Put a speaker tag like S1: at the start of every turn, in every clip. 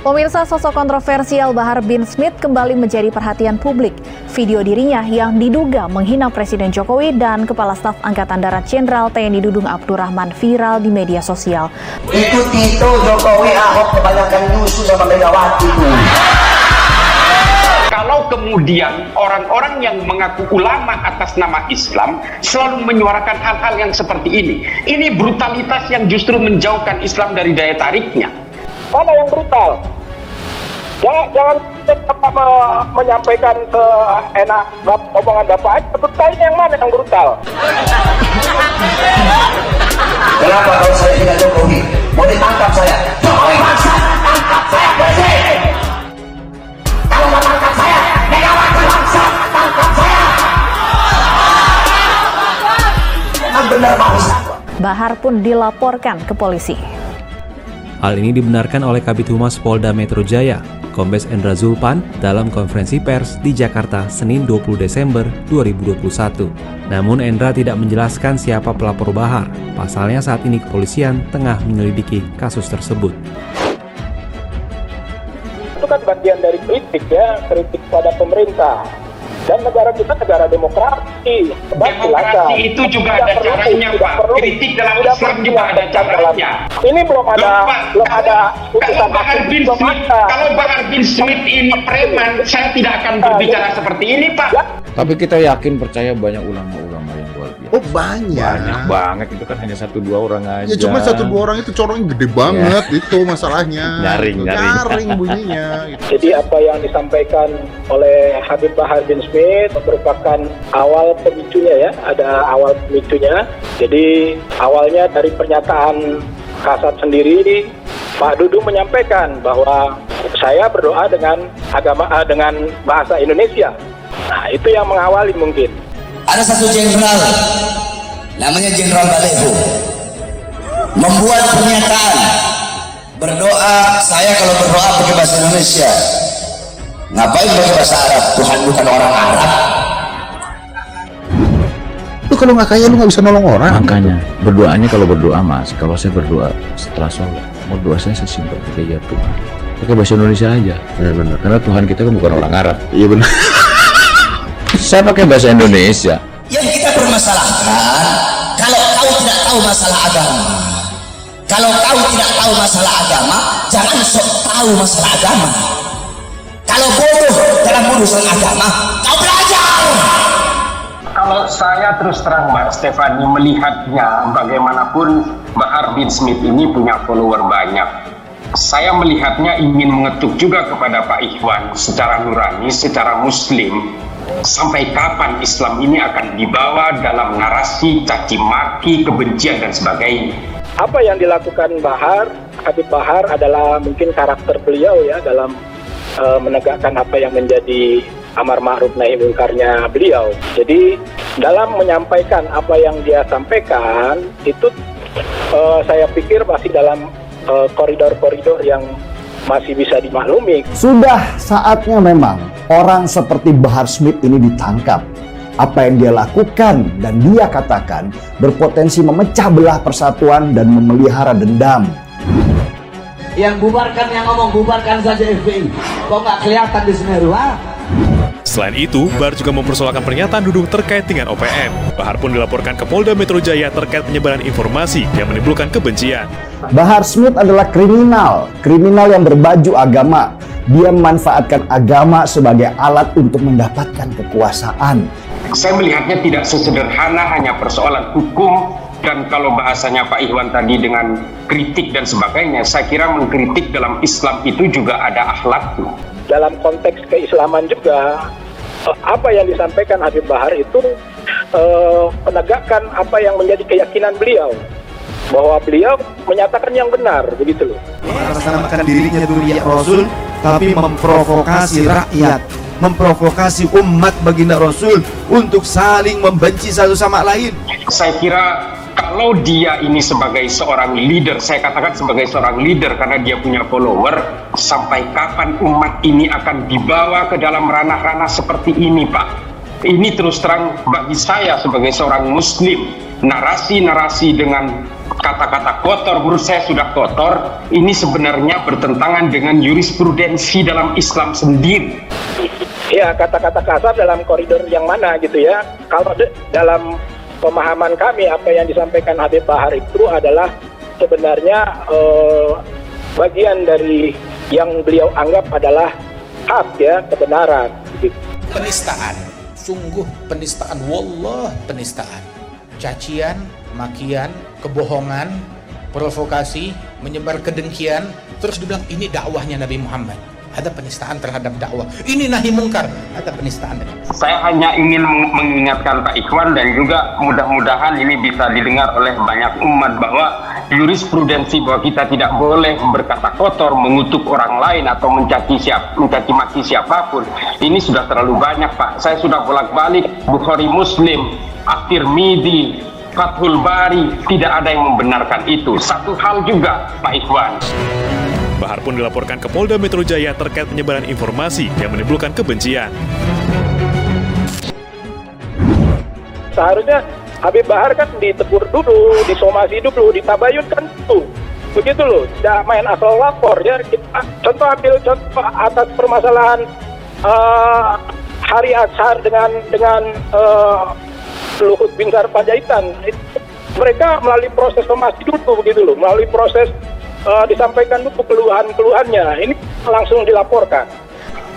S1: Pemirsa, sosok kontroversial Bahar bin Smith kembali menjadi perhatian publik. Video dirinya yang diduga menghina Presiden Jokowi dan Kepala Staf Angkatan Darat Jenderal TNI Dudung Abdurrahman viral di media sosial.
S2: Ikuti itu Jokowi, Ahok kebanyakan nyusu sama Megawati.
S3: Kalau kemudian orang-orang yang mengaku ulama atas nama Islam selalu menyuarakan hal-hal yang seperti ini brutalitas yang justru menjauhkan Islam dari daya tariknya.
S4: Mana yang brutal? Jangan menyampaikan ke enak omongan Bapak aja. Brutal ini yang mana yang brutal?
S2: Kenapa kalau saya tidak Jokowi? Mau ditangkap saya? Jokowi bangsa, tangkap saya bersih. Kalau mau tangkap saya, Megawati bangsa, tangkap saya. Memang benar bangsa.
S1: Bahar pun dilaporkan ke polisi.
S5: Hal ini dibenarkan oleh Kabid Humas Polda Metro Jaya, Kombes Endra Zulpan, dalam konferensi pers di Jakarta Senin 20 Desember 2021. Namun Endra tidak menjelaskan siapa pelapor Bahar. Pasalnya saat ini kepolisian tengah menyelidiki kasus tersebut.
S4: Itu kan bagian dari kritik ya, kritik pada pemerintah. Dan negara kita negara demokrasi.
S3: Demokrasi itu juga ada caranya, Pak. Kritik dalam Islam juga ada caranya.
S4: Ini belum ada
S3: Kalau Bahar bin Smith ini preman, saya tidak akan berbicara seperti ini, Pak.
S6: Tapi kita yakin percaya banyak ulama-ulama yang luar biasa.
S7: Oh banyak
S6: Banget, itu kan hanya 1-2 orang aja.
S7: ya, cuma 1-2 orang itu corongnya gede banget itu masalahnya. Nyaring bunyinya gitu.
S4: Jadi apa yang disampaikan oleh Habib Bahar bin Smith merupakan awal pemicunya ya, ada awal pemicunya. Jadi awalnya dari pernyataan Kasat sendiri, Pak Dudung menyampaikan bahwa saya berdoa dengan dengan bahasa Indonesia. Nah, itu yang mengawali mungkin.
S2: Ada satu jenderal, namanya Jenderal Baleho, membuat pernyataan berdoa. Saya kalau berdoa pakai bahasa Indonesia, ngapain pakai bahasa Arab? Tuhan bukan orang Arab.
S7: Lu kalau nggak kaya lu nggak bisa nolong orang.
S6: Makanya berdoanya, kalau berdoa Mas, kalau saya berdoa setelah sholat, mau doa saya sesimpel ya Tuhan, pakai bahasa Indonesia aja.
S7: Ya benar.
S6: Karena Tuhan kita kan bukan orang Arab.
S7: Iya benar.
S6: Saya pakai bahasa Indonesia.
S2: Yang kita permasalahkan, kalau kau tidak tahu masalah agama, kalau kau tidak tahu masalah agama, jangan sok tahu masalah agama. Kalau bodoh dalam urusan agama, kau belajar.
S3: Kalau saya terus terang, Mbak Stefani, melihatnya bagaimanapun Bahar bin Smith ini punya follower banyak. Saya melihatnya ingin mengetuk juga kepada Pak Ikhwan secara nurani, secara muslim. Sampai kapan Islam ini akan dibawa dalam narasi caci maki, kebencian dan sebagainya?
S4: Apa yang dilakukan Habib Bahar adalah mungkin karakter beliau ya dalam menegakkan apa yang menjadi amar ma'ruf nahi mungkarnya beliau. Jadi dalam menyampaikan apa yang dia sampaikan itu saya pikir masih dalam koridor-koridor yang masih bisa dimaklumi.
S8: Sudah saatnya memang orang seperti Bahar Smith ini ditangkap. Apa yang dia lakukan dan dia katakan berpotensi memecah belah persatuan dan memelihara dendam.
S9: Yang bubarkan, yang ngomong bubarkan saja FPI. Kok nggak kelihatan di Semeru, ha?
S10: Selain itu, Bahar juga mempersoalkan pernyataan Dudung terkait dengan OPM. Bahar pun dilaporkan ke Polda Metro Jaya terkait penyebaran informasi yang menimbulkan kebencian.
S8: Bahar Smith adalah kriminal yang berbaju agama. Dia memanfaatkan agama sebagai alat untuk mendapatkan kekuasaan.
S3: Saya melihatnya tidak sesederhana hanya persoalan hukum, dan kalau bahasanya Pak Ikhwan tadi dengan kritik dan sebagainya, saya kira mengkritik dalam Islam itu juga ada akhlaknya.
S4: Dalam konteks keislaman juga, apa yang disampaikan Habib Bahar itu penegakan apa yang menjadi keyakinan beliau, bahwa beliau menyatakan yang benar, begitu loh.
S11: Mengatasnamakan dirinya duriya Rasul, tapi memprovokasi rakyat, memprovokasi umat baginda Rasul untuk saling membenci satu sama lain.
S3: Saya kira kalau dia ini sebagai seorang leader, saya katakan sebagai seorang leader karena dia punya follower, sampai kapan umat ini akan dibawa ke dalam ranah-ranah seperti ini, Pak? Ini terus terang bagi saya sebagai seorang muslim, narasi-narasi dengan kata-kata kotor menurut saya sudah kotor. Ini sebenarnya bertentangan dengan jurisprudensi dalam Islam sendiri.
S4: Ya, kata-kata kasar dalam koridor yang mana gitu ya. Kalau dalam pemahaman kami apa yang disampaikan Habib Bahar itu adalah sebenarnya bagian dari yang beliau anggap adalah hak ya, kebenaran gitu.
S12: Penistaan, sungguh penistaan, wallah penistaan. Cacian, makian, kebohongan, provokasi, menyebar kedengkian, terus dibilang ini dakwahnya Nabi Muhammad. Ada penistaan terhadap dakwah. Ini nahi mungkar, ada penistaan.
S3: Saya hanya ingin mengingatkan Pak Ikhwan dan juga mudah-mudahan ini bisa didengar oleh banyak umat bahwa jurisprudensi bahwa kita tidak boleh berkata kotor, mengutuk orang lain atau mencaci maki siapapun. Ini sudah terlalu banyak, Pak. Saya sudah bolak-balik Bukhari, Muslim, At-Tirmidzi, Fathul Bari, tidak ada yang membenarkan itu. Satu hal juga, Pak Ikhwan.
S10: Bahar pun dilaporkan ke Polda Metro Jaya terkait penyebaran informasi yang menimbulkan kebencian.
S4: Seharusnya Habib Bahar kan ditegur dulu, disomasi dulu, ditabayun kan tuh. Begitu loh, tidak main asal lapor ya. Kita ambil contoh atas permasalahan Hari Ashar dengan Luhut Binsar Panjaitan. Mereka melalui proses somasi dulu begitu loh, melalui proses disampaikan dulu keluhan-keluhannya. Ini langsung dilaporkan.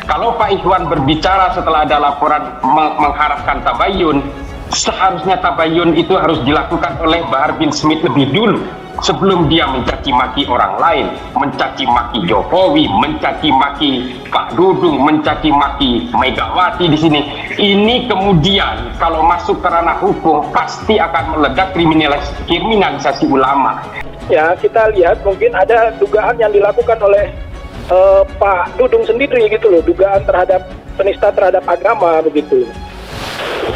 S3: Kalau Pak Ikhwan berbicara setelah ada laporan mengharapkan tabayun, seharusnya tabayun itu harus dilakukan oleh Bahar bin Smith lebih dulu sebelum dia mencaci maki orang lain, mencaci maki Jokowi, mencaci maki Pak Dudung, mencaci maki Megawati di sini. Ini kemudian kalau masuk ke ranah hukum pasti akan meledak kriminalisasi ulama.
S4: Ya, kita lihat mungkin ada dugaan yang dilakukan oleh Pak Dudung sendiri gitu loh, dugaan terhadap penista terhadap agama begitu.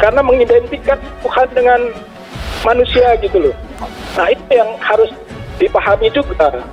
S4: Karena mengidentikan Tuhan dengan manusia gitu loh. Nah, itu yang harus dipahami juga.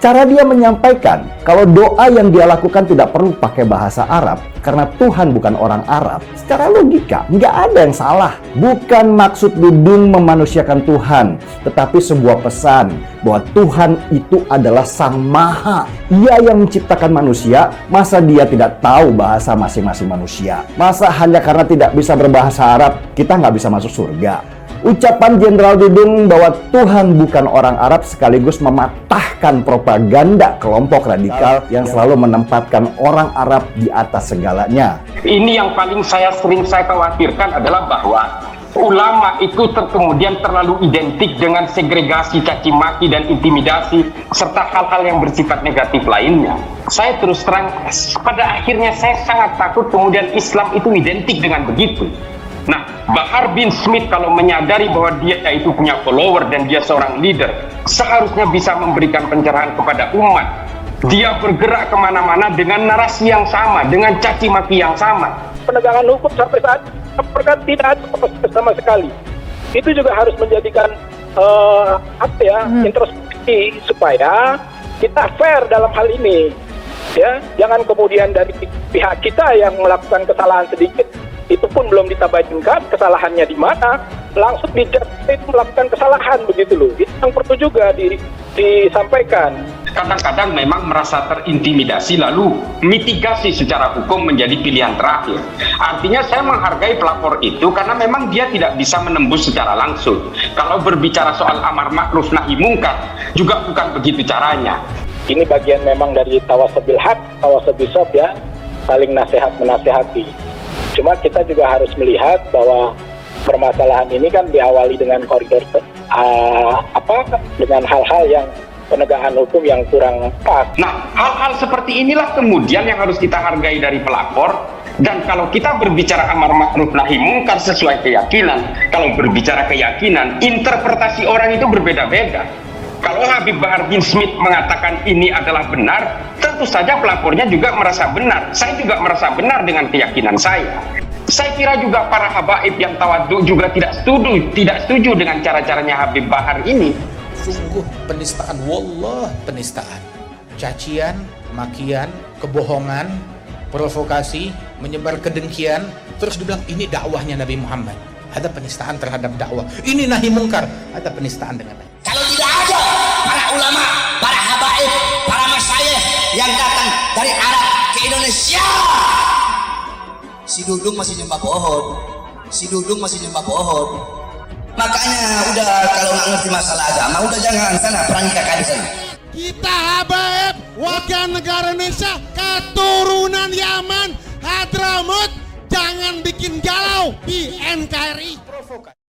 S8: Cara dia menyampaikan kalau doa yang dia lakukan tidak perlu pakai bahasa Arab karena Tuhan bukan orang Arab. Secara logika, nggak ada yang salah. Bukan maksud Dudung memanusiakan Tuhan, tetapi sebuah pesan bahwa Tuhan itu adalah Sang Maha. Ia yang menciptakan manusia, masa dia tidak tahu bahasa masing-masing manusia? Masa hanya karena tidak bisa berbahasa Arab, kita nggak bisa masuk surga? Ucapan Jenderal Dudung bahwa Tuhan bukan orang Arab sekaligus mematahkan propaganda kelompok radikal yang selalu menempatkan orang Arab di atas segalanya.
S3: Ini yang paling sering saya khawatirkan adalah bahwa ulama itu kemudian terlalu identik dengan segregasi, caci maki dan intimidasi serta hal-hal yang bersifat negatif lainnya. Saya terus terang pada akhirnya saya sangat takut kemudian Islam itu identik dengan begitu. Nah, Bahar bin Smith kalau menyadari bahwa dia itu punya follower dan dia seorang leader, seharusnya bisa memberikan pencerahan kepada umat. Dia bergerak kemana-mana dengan narasi yang sama, dengan caci maki yang sama.
S4: Penegakan hukum sampai saat ini tidak ada proses sama sekali. Itu juga harus menjadikan introspeksi supaya kita fair dalam hal ini. Ya, jangan kemudian dari pihak kita yang melakukan kesalahan sedikit itu pun belum ditabayunkan kesalahannya di mana, langsung dijatuhi melakukan kesalahan begitu loh. Itu yang perlu juga disampaikan.
S3: Kadang-kadang memang merasa terintimidasi lalu mitigasi secara hukum menjadi pilihan terakhir. Artinya saya menghargai pelapor itu karena memang dia tidak bisa menembus secara langsung. Kalau berbicara soal amar ma'ruf nahi mungkar juga bukan begitu caranya.
S4: Ini bagian memang dari tawasabil haq, tawasabil sob ya, saling nasihat menasihati. Cuma kita juga harus melihat bahwa permasalahan ini kan diawali dengan koridor dengan hal-hal yang penegakan hukum yang kurang pas.
S3: Nah, hal-hal seperti inilah kemudian yang harus kita hargai dari pelapor. Dan kalau kita berbicara amar ma'ruf nahi mungkar sesuai keyakinan, kalau berbicara keyakinan, interpretasi orang itu berbeda-beda. Kalau Habib Bahar bin Smith mengatakan ini adalah benar, tentu saja pelapornya juga merasa benar. Saya juga merasa benar dengan keyakinan saya. Saya kira juga para habaib yang tawadhu juga tidak setuju dengan cara-caranya Habib Bahar ini.
S12: Sungguh penistaan, wallah penistaan. Cacian, makian, kebohongan, provokasi, menyebar kedengkian, terus dibilang ini dakwahnya Nabi Muhammad. Ada penistaan terhadap dakwah. Ini nahi mungkar, ada penistaan dengan Nabi.
S2: Kalau tidak ada para ulama, para habaib, para masyayikh yang datang dari Arab ke Indonesia, si Dudung masih nyembah pohon, si Dudung masih nyembah pohon. Makanya udah kalau nggak ngerti masalah agama, udah jangan sana perangi kakak di sana.
S13: Kita habaib warga negara Indonesia keturunan Yaman, Hadramut, jangan bikin galau di NKRI.